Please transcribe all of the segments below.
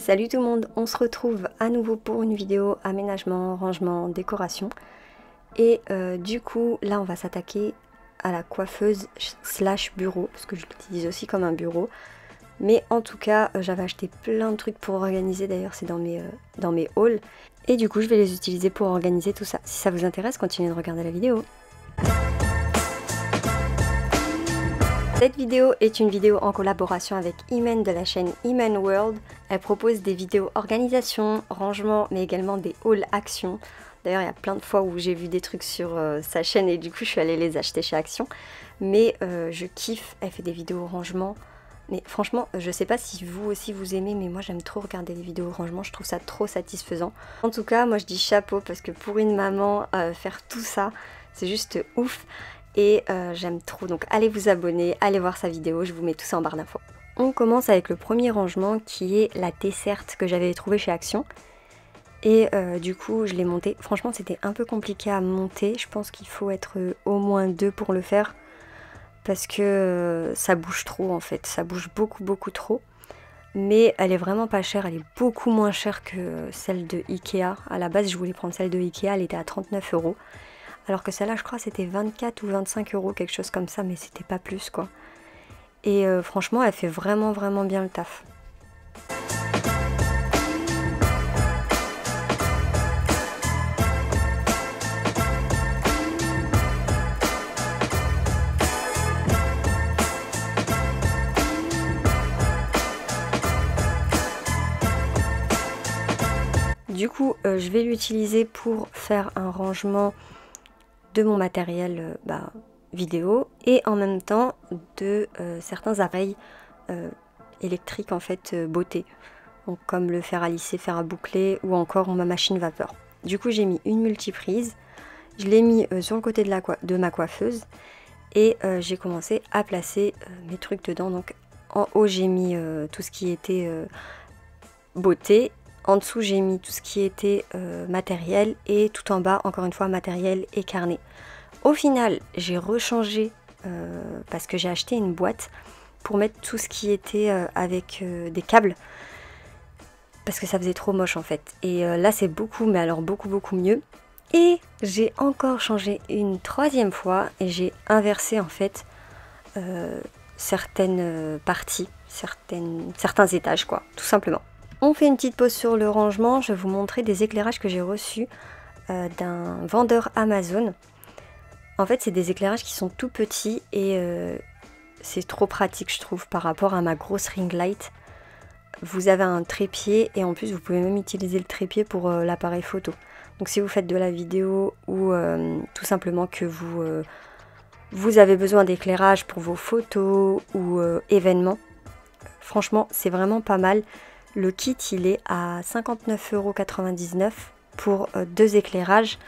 Salut tout le monde, on se retrouve à nouveau pour une vidéo aménagement, rangement, décoration. Et du coup, là on va s'attaquer à la coiffeuse slash bureau, parce que je l'utilise aussi comme un bureau. Mais en tout cas, j'avais acheté plein de trucs pour organiser, d'ailleurs c'est dans mes hauls. Et du coup, je vais les utiliser pour organiser tout ça. Si ça vous intéresse, continuez de regarder la vidéo. Cette vidéo est une vidéo en collaboration avec Imen de la chaîne Imen World. Elle propose des vidéos organisation, rangement, mais également des hauls action. D'ailleurs, il y a plein de fois où j'ai vu des trucs sur sa chaîne et du coup, je suis allée les acheter chez Action. Mais je kiffe, elle fait des vidéos rangement. Mais franchement, je sais pas si vous aussi vous aimez, mais moi j'aime trop regarder les vidéos rangement, je trouve ça trop satisfaisant. En tout cas, moi je dis chapeau parce que pour une maman, faire tout ça, c'est juste ouf. Et j'aime trop, donc allez vous abonner, allez voir sa vidéo, je vous mets tout ça en barre d'infos. On commence avec le premier rangement qui est la desserte que j'avais trouvée chez Action. Et du coup je l'ai montée, franchement c'était un peu compliqué à monter, je pense qu'il faut être au moins 2 pour le faire. Parce que ça bouge trop en fait, ça bouge beaucoup trop. Mais elle est vraiment pas chère, elle est beaucoup moins chère que celle de Ikea. À la base je voulais prendre celle de Ikea, elle était à 39 €. Alors que celle-là, je crois, c'était 24 ou 25 €, quelque chose comme ça, mais c'était pas plus, quoi. Et franchement, elle fait vraiment bien le taf. Du coup, je vais l'utiliser pour faire un rangement de mon matériel vidéo et en même temps de certains appareils électriques en fait beauté, donc comme le fer à lisser, fer à boucler ou encore ma machine vapeur. Du coup j'ai mis une multiprise, je l'ai mis sur le côté de ma coiffeuse et j'ai commencé à placer mes trucs dedans. Donc en haut j'ai mis tout ce qui était beauté, en dessous j'ai mis tout ce qui était matériel et tout en bas encore une fois matériel et carnet. Au final, j'ai rechangé parce que j'ai acheté une boîte pour mettre tout ce qui était avec des câbles. Parce que ça faisait trop moche en fait. Et là c'est beaucoup, mais alors beaucoup mieux. Et j'ai encore changé une troisième fois et j'ai inversé en fait certaines parties, certains étages quoi, tout simplement. On fait une petite pause sur le rangement, je vais vous montrer des éclairages que j'ai reçus d'un vendeur Amazon. En fait, c'est des éclairages qui sont tout petits et c'est trop pratique, je trouve, par rapport à ma grosse ring light. Vous avez un trépied et en plus, vous pouvez même utiliser le trépied pour l'appareil photo. Donc, si vous faites de la vidéo ou tout simplement que vous avez besoin d'éclairage pour vos photos ou événements, franchement, c'est vraiment pas mal. Le kit, il est à 59,99 € pour 2 éclairages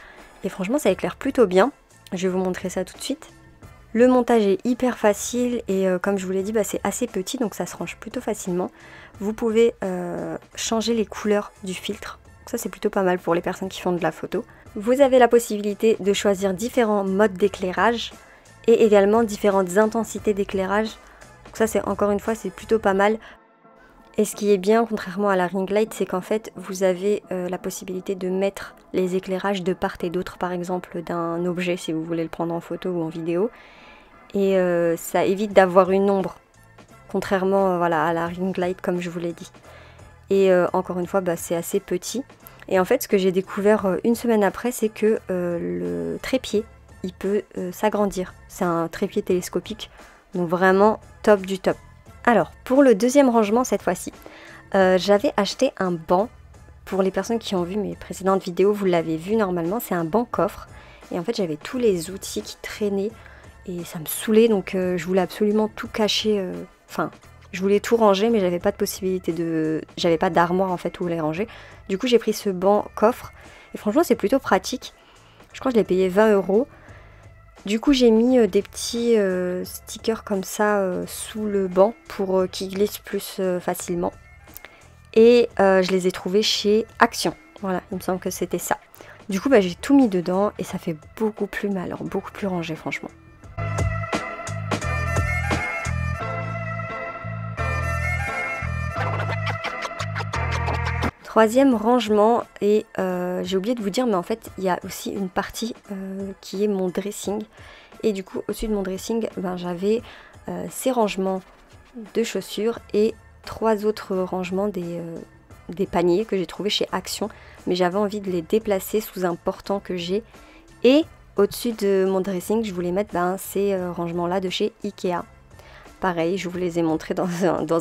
et franchement, ça éclaire plutôt bien. Je vais vous montrer ça tout de suite. Le montage est hyper facile et comme je vous l'ai dit, c'est assez petit donc ça se range plutôt facilement. Vous pouvez changer les couleurs du filtre. Ça c'est plutôt pas mal pour les personnes qui font de la photo. Vous avez la possibilité de choisir différents modes d'éclairage et également différentes intensités d'éclairage. Donc ça c'est encore une fois c'est plutôt pas mal. Et ce qui est bien, contrairement à la ring light, c'est qu'en fait, vous avez la possibilité de mettre les éclairages de part et d'autre, par exemple, d'un objet, si vous voulez le prendre en photo ou en vidéo. Et ça évite d'avoir une ombre, contrairement voilà, à la ring light, comme je vous l'ai dit. Et encore une fois, c'est assez petit. Et en fait, ce que j'ai découvert une semaine après, c'est que le trépied, il peut s'agrandir. C'est un trépied télescopique, donc vraiment top du top. Alors, pour le deuxième rangement cette fois-ci, j'avais acheté un banc. Pour les personnes qui ont vu mes précédentes vidéos, vous l'avez vu normalement, c'est un banc coffre. Et en fait, j'avais tous les outils qui traînaient et ça me saoulait, donc je voulais absolument tout cacher. Enfin, je voulais tout ranger, mais j'avais pas de possibilité de... J'avais pas d'armoire en fait où les ranger. Du coup, j'ai pris ce banc coffre et franchement, c'est plutôt pratique. Je crois que je l'ai payé 20 €. Du coup j'ai mis des petits stickers comme ça sous le banc pour qu'ils glissent plus facilement. Et je les ai trouvés chez Action. Voilà, il me semble que c'était ça. Du coup j'ai tout mis dedans et ça fait beaucoup plus mal, alors beaucoup plus rangé franchement. Troisième rangement, et j'ai oublié de vous dire, mais en fait il y a aussi une partie qui est mon dressing. Et du coup au-dessus de mon dressing, ben, j'avais ces rangements de chaussures et 3 autres rangements des paniers que j'ai trouvé chez Action. Mais j'avais envie de les déplacer sous un portant que j'ai. Et au-dessus de mon dressing, je voulais mettre ces rangements là de chez Ikea. Pareil, je vous les ai montrés dans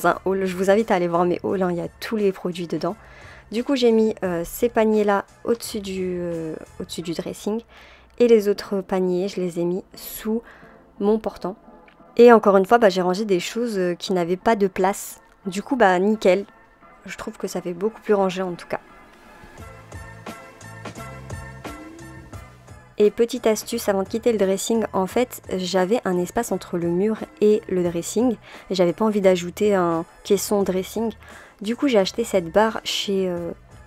un haul. Je vous invite à aller voir mes hauls, hein, il y a tous les produits dedans. Du coup j'ai mis ces paniers là au-dessus du dressing. Et les autres paniers, je les ai mis sous mon portant. Et encore une fois, j'ai rangé des choses qui n'avaient pas de place. Du coup, nickel. Je trouve que ça fait beaucoup plus rangé en tout cas. Et petite astuce avant de quitter le dressing, en fait, j'avais un espace entre le mur et le dressing. Et j'avais pas envie d'ajouter un caisson dressing. Du coup, j'ai acheté cette barre chez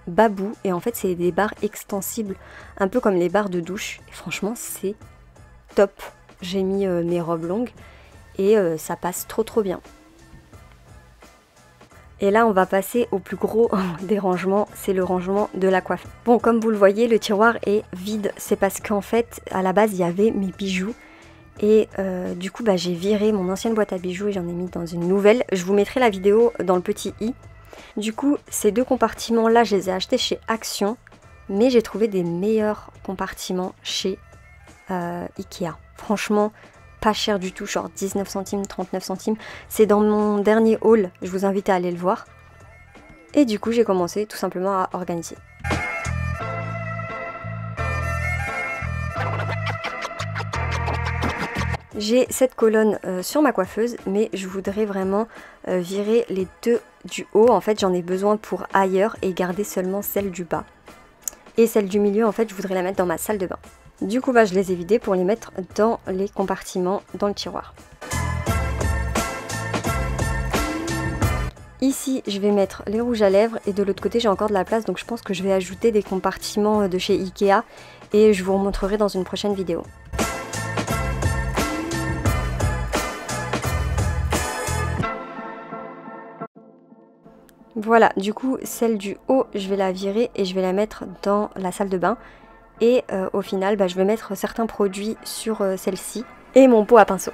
Babou. Et en fait, c'est des barres extensibles, un peu comme les barres de douche. Et franchement, c'est top. J'ai mis mes robes longues et ça passe trop bien. Et là on va passer au plus gros des rangements, c'est le rangement de la coiffe. Bon, comme vous le voyez, le tiroir est vide, c'est parce qu'en fait à la base il y avait mes bijoux. Et du coup j'ai viré mon ancienne boîte à bijoux et j'en ai mis dans une nouvelle. Je vous mettrai la vidéo dans le petit i. Du coup ces deux compartiments là je les ai achetés chez Action. Mais j'ai trouvé des meilleurs compartiments chez Ikea. Franchement pas cher du tout, genre 19 centimes, 39 centimes. C'est dans mon dernier haul, je vous invite à aller le voir. Et du coup j'ai commencé tout simplement à organiser. J'ai cette colonne sur ma coiffeuse, mais je voudrais vraiment virer les deux du haut. En fait j'en ai besoin pour ailleurs et garder seulement celle du bas. Et celle du milieu, en fait je voudrais la mettre dans ma salle de bain. Du coup je les ai vidés pour les mettre dans les compartiments, dans le tiroir. Ici je vais mettre les rouges à lèvres et de l'autre côté j'ai encore de la place, donc je pense que je vais ajouter des compartiments de chez Ikea et je vous remontrerai dans une prochaine vidéo. Voilà, du coup celle du haut je vais la virer et je vais la mettre dans la salle de bain. Et au final, je vais mettre certains produits sur celle-ci et mon pot à pinceau.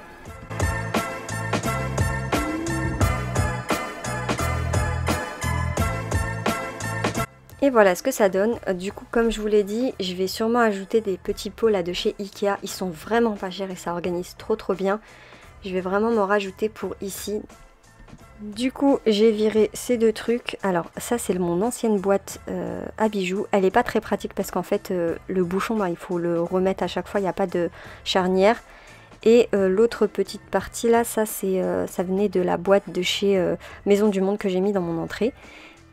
Et voilà ce que ça donne. Du coup, comme je vous l'ai dit, je vais sûrement ajouter des petits pots là de chez Ikea. Ils sont vraiment pas chers et ça organise trop bien. Je vais vraiment m'en rajouter pour ici. Du coup j'ai viré ces deux trucs. Alors ça c'est mon ancienne boîte à bijoux. Elle est pas très pratique parce qu'en fait le bouchon il faut le remettre à chaque fois, il n'y a pas de charnière. Et l'autre petite partie là, ça venait de la boîte de chez Maison du Monde que j'ai mis dans mon entrée.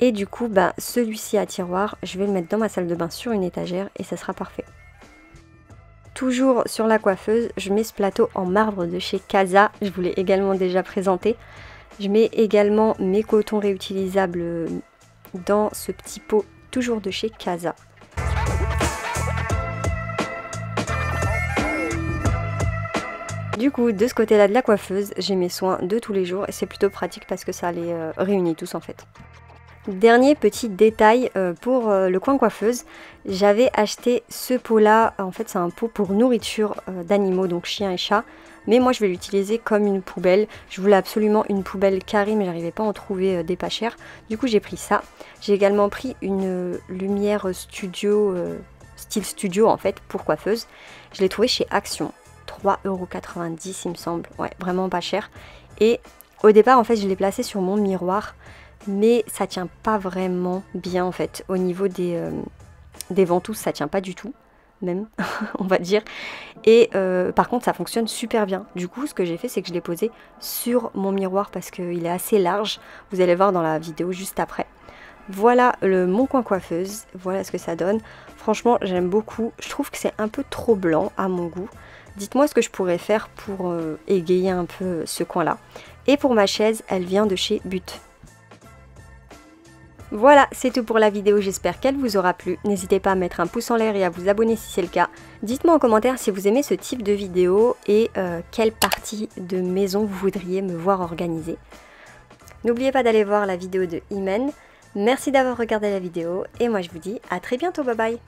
Et du coup celui-ci à tiroir, je vais le mettre dans ma salle de bain sur une étagère et ça sera parfait. Toujours sur la coiffeuse, je mets ce plateau en marbre de chez Casa, je vous l'ai également déjà présenté. Je mets également mes cotons réutilisables dans ce petit pot, toujours de chez Casa. Du coup, de ce côté-là de la coiffeuse, j'ai mes soins de tous les jours et c'est plutôt pratique parce que ça les réunit tous en fait. Dernier petit détail pour le coin coiffeuse, j'avais acheté ce pot là, en fait c'est un pot pour nourriture d'animaux, donc chiens et chats. Mais moi je vais l'utiliser comme une poubelle. Je voulais absolument une poubelle carrée mais j'arrivais pas à en trouver des pas chers. Du coup j'ai pris ça. J'ai également pris une lumière studio, style studio en fait, pour coiffeuse. Je l'ai trouvé chez Action. 3,90 € il me semble. Ouais, vraiment pas cher. Et au départ en fait je l'ai placé sur mon miroir. Mais ça tient pas vraiment bien en fait. Au niveau des ventouses ça tient pas du tout. Même on va dire, et par contre ça fonctionne super bien. Du coup ce que j'ai fait c'est que je l'ai posé sur mon miroir parce qu'il est assez large, vous allez voir dans la vidéo juste après. Voilà mon coin coiffeuse, voilà ce que ça donne. Franchement j'aime beaucoup, je trouve que c'est un peu trop blanc à mon goût. Dites-moi ce que je pourrais faire pour égayer un peu ce coin là. Et pour ma chaise, elle vient de chez But. Voilà, c'est tout pour la vidéo, j'espère qu'elle vous aura plu. N'hésitez pas à mettre un pouce en l'air et à vous abonner si c'est le cas. Dites-moi en commentaire si vous aimez ce type de vidéo et quelle partie de maison vous voudriez me voir organiser. N'oubliez pas d'aller voir la vidéo de Imen. Merci d'avoir regardé la vidéo et moi je vous dis à très bientôt, bye bye.